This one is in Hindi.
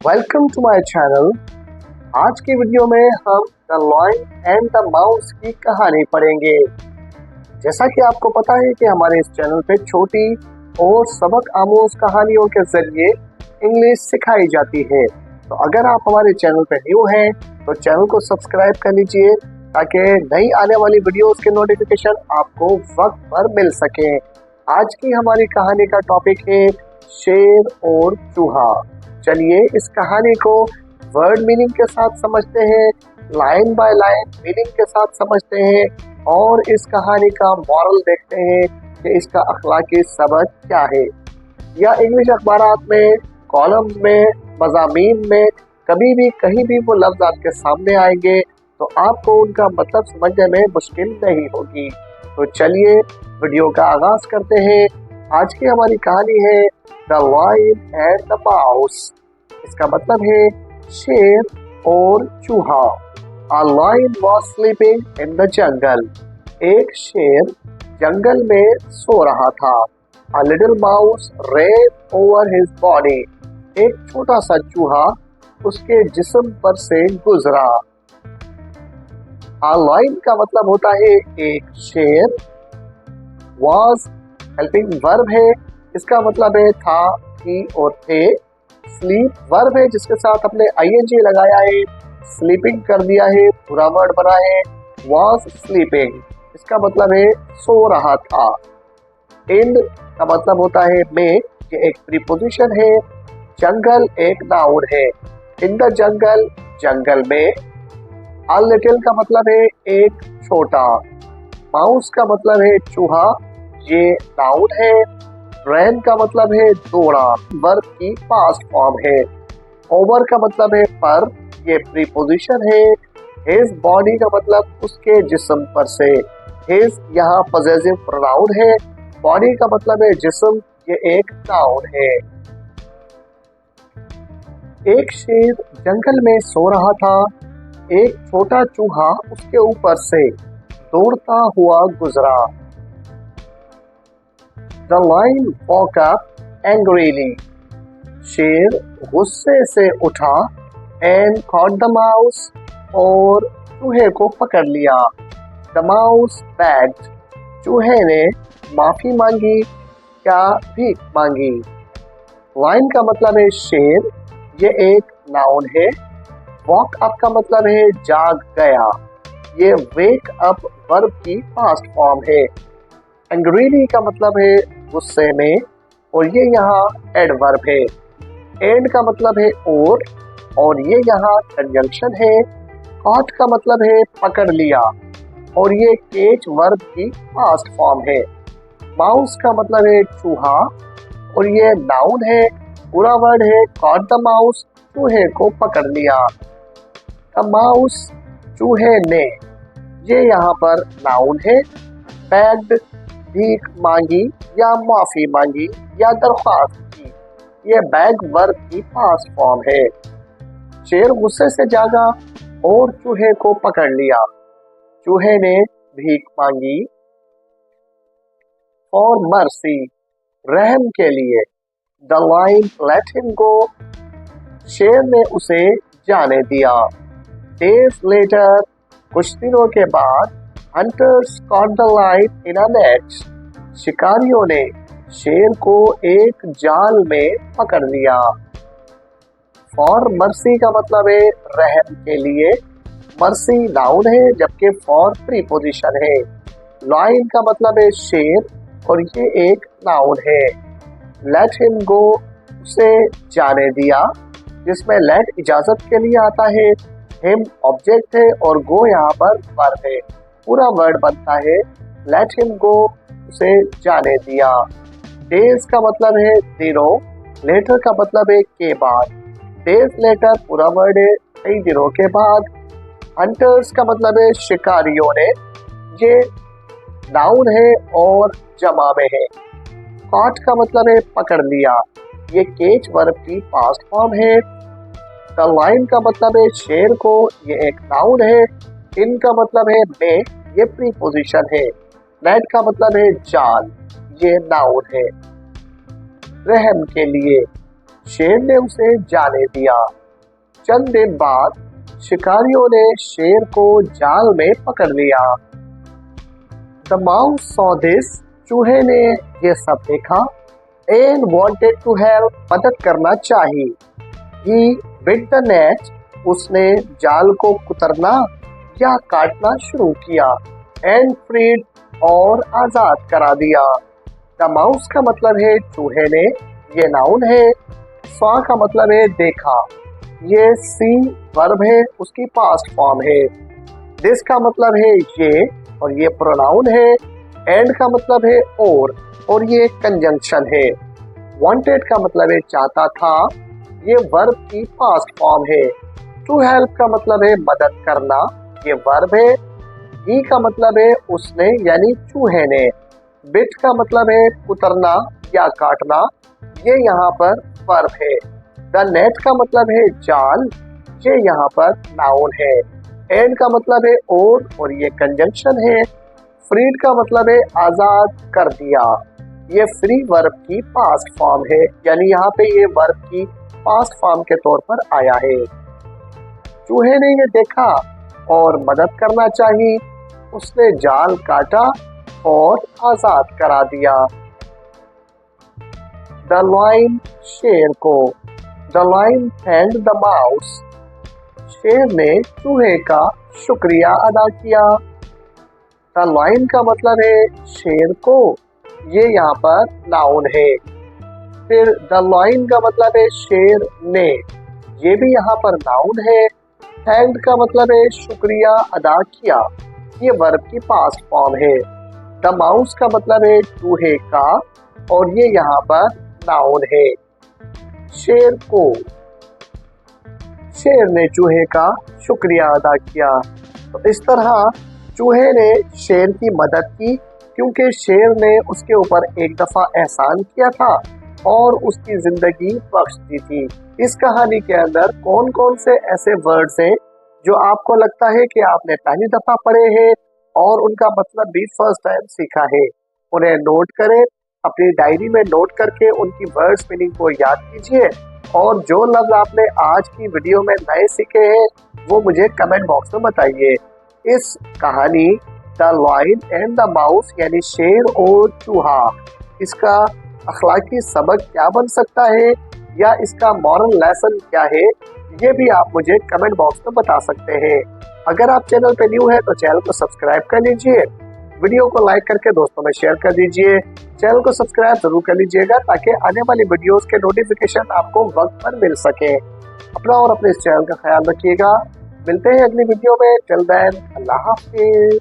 Welcome to my channel. आज की वीडियो में हम the lion and the mouse की कहानी पढ़ेंगे। जैसा कि आपको पता है कि हमारे इस चैनल पे छोटी और सबक आमोज कहानियों के जरिए इंग्लिश सिखाई जाती है। तो अगर आप हमारे चैनल पे न्यू हैं तो चैनल को सब्सक्राइब कर लीजिए ताकि नई आने वाली वीडियोस के नोटिफिकेशन आपको वक्त पर मिल सके। आज की हमारी कहानी का टॉपिक है शेर और चूहा। चलिए इस कहानी को वर्ड मीनिंग के साथ समझते हैं, लाइन बाय लाइन मीनिंग के साथ समझते हैं और इस कहानी का मॉरल देखते हैं कि इसका अखलाकी सबक क्या है। या इंग्लिश अखबारात में, कॉलम्स में, मज़ामीन में कभी भी कहीं भी वो लफ्ज़ आपके सामने आएंगे तो आपको उनका मतलब समझने में मुश्किल नहीं होगी। तो चलिए वीडियो का आगाज करते हैं। आज की हमारी कहानी है the lion and the mouse. इसका मतलब है शेर और चूहा। A lion was sleeping in the jungle. एक शेर जंगल में सो रहा था। A little mouse ran over his body. एक छोटा सा चूहा उसके जिस्म पर से गुजरा। A lion का मतलब होता है एक शेर। Was हेल्पिंग वर्ब है, इसका मतलब है था, थी और थे। स्लीप वर्ब है जिसके साथ अपने आईएनजी लगाया है, स्लीपिंग कर दिया है, पूरा वर्ड बना है। was sleeping इसका मतलब है सो रहा था। in का मतलब होता है में, ये एक प्रीपोजिशन है। जंगल एक नाउन है। in the जंगल, जंगल में। a little का मतलब है एक छोटा। माउस का मतलब है चूहा, ये नाउन है। रैन का मतलब है दौड़ा, वर्ब की पास्ट फॉर्म है। ओवर का मतलब है पर, ये प्रीपोजिशन है। हिज बॉडी का मतलब उसके जिस्म पर से। हिज यहाँ पॉसेसिव प्रोनाउन है। बॉडी का मतलब है जिस्म, ये एक नाउन है। एक शेर जंगल में सो रहा था। एक छोटा चूहा उसके ऊपर से दौड़ता हुआ गुजरा। The lion woke up angrily. शेर गुस्से से उठा and caught the mouse और चूहे को पकड़ लिया। The mouse begged. चूहे ने माफी मांगी या भीख मांगी। Lion का मतलब है शेर, ये एक नाउन है। Woke up का मतलब है जाग गया, ये wake up वर्ब की पास्ट फॉर्म है। एंग्रीली का मतलब है गुस्से में और ये यहाँ एडवर्ब है। एंड का मतलब है और ये यहाँ कंजंक्शन है। कॉट का मतलब है पकड़ लिया और ये केच वर्ब की पास्ट फॉर्म है। माउस का मतलब है चूहा और ये नाउन है। पूरा वर्ड है कॉट द माउस, चूहे को पकड़ लिया। द माउस, चूहे ने, ये यहाँ पर नाउन है। बेग्ड, भीख मांगी या माफी मांगी या दरख्वास्त की, ये बैग वर्ब की पास्ट फॉर्म है। शेर गुस्से से जागा और चूहे को पकड़ लिया। चूहे ने भीख मांगी। फॉर मर्सी, रहम के लिए। The lion let him go, शेर ने उसे जाने दिया। डेज लेटर, कुछ दिनों के बाद, hunters caught the lion in a net. शिकारियों ने शेर को एक जाल में पकड़ लिया। फॉर मर्सी का मतलब है रहम के लिए। मर्सी नाउन है जबकि फॉर प्रीपोजिशन है। लायन का मतलब है शेर और ये एक नाउन है। लेट हिम गो, उसे जाने दिया, जिसमें लेट इजाजत के लिए आता है, हिम ऑब्जेक्ट है और गो यहाँ पर वर्ब है। पूरा वर्ड बनता है लेट हिम गो, उसे जाने दिया। डेज का मतलब है दिनों, लेटर का मतलब है के बाद। डेज लेटर पूरा वर्ड है कई दिनों के बाद। हंटर्स का मतलब है शिकारियों ने, ये नाउन है और जमा में है। कॉट का मतलब है पकड़ लिया, ये केच वर्ब की पास्ट फॉर्म है। द लायन का मतलब है शेर को, ये एक नाउन है। इन का मतलब है में, ये प्रीपोजिशन है। नेट का मतलब है जाल, ये नाउन है। रहम के लिए, शेर ने उसे जाने दिया। चंद दिन बाद शिकारियों ने शेर को जाल में पकड़ लिया। द माउस सॉ दिस, चूहे ने ये सब देखा। एंड वांटेड टू हेल्प, मदद करना चाहिए। ही बिट द नेट, उसने जाल को कुतरना या काटना शुरू किया। एंड फ्रीड, और आजाद करा दिया। द माउस का मतलब है चूहे ने, ये नाउन है। सॉ का मतलब है देखा, ये सी वर्ब है, उसकी पास्ट फॉर्म है। दिस का मतलब है ये, और ये प्रोनाउन है। एंड का मतलब है और ये कंजंक्शन है। वांटेड का मतलब है चाहता था, ये वर्ब की पास्ट फॉर्म है। टू हेल्प का मतलब है मदद करना, ये वर्ब है। ही का मतलब है उसने यानी चूहे ने। बिट का मतलब है कुतरना या काटना, ये यहाँ पर वर्ब है। द नेट का मतलब है जाल, ये यहाँ पर नाउन है। एंड का मतलब है और ये कंजंक्शन है। फ्रीड का मतलब है आजाद कर दिया, ये फ्री वर्ब की पास्ट फॉर्म है, यानी यहाँ पे ये वर्ब की पास्ट फॉर्म के तौर पर आया है। चूहे ने ये देखा और मदद करना चाहिए, उसने जाल काटा और आजाद करा दिया। द लायन, शेर को। The lion thanked the mouse, शेर ने चूहे का शुक्रिया अदा किया। द लायन का मतलब है शेर को, ये यहाँ पर नाउन है। फिर द लायन का मतलब है शेर ने, ये भी यहाँ पर नाउन है। थैंक्ड का मतलब है शुक्रिया अदा किया, ये वर्ब की पास्ट फॉर्म है। द माउस का मतलब है चूहे का, और ये यहाँ पर नाउन है। शेर को, शेर ने चूहे का शुक्रिया अदा किया। तो इस तरह चूहे ने शेर की मदद की, क्योंकि शेर ने उसके ऊपर एक दफा एहसान किया था और उसकी जिंदगी बख्श दी थी। इस कहानी के अंदर कौन कौन से ऐसे वर्ड्स हैं जो आपको लगता है कि आपने पहली दफा पढ़े हैं और उनका मतलब भी फर्स्ट टाइम सीखा है, उन्हें नोट करें, अपनी डायरी में नोट करके उनकी वर्ड्स मीनिंग को याद कीजिए। और जो लफ्ज आपने आज की वीडियो में नए सीखे हैं वो मुझे कमेंट बॉक्स में बताइए। इस कहानी the lion and the mouse यानी शेर और चूहा, इसका अखलाकी सबक क्या बन सकता है या इसका मॉरल लेसन क्या है, ये भी आप मुझे कमेंट बॉक्स में बता सकते हैं। अगर आप चैनल पे न्यू है तो चैनल को सब्सक्राइब कर लीजिए, वीडियो को लाइक करके दोस्तों में शेयर कर दीजिए। चैनल को सब्सक्राइब जरूर कर लीजिएगा ताकि आने वाली वीडियोस के नोटिफिकेशन आपको वक्त पर मिल सके। अपना और अपने इस चैनल का ख्याल रखिएगा। मिलते हैं अगली वीडियो में। टिल देन, अल्लाह हाफिज।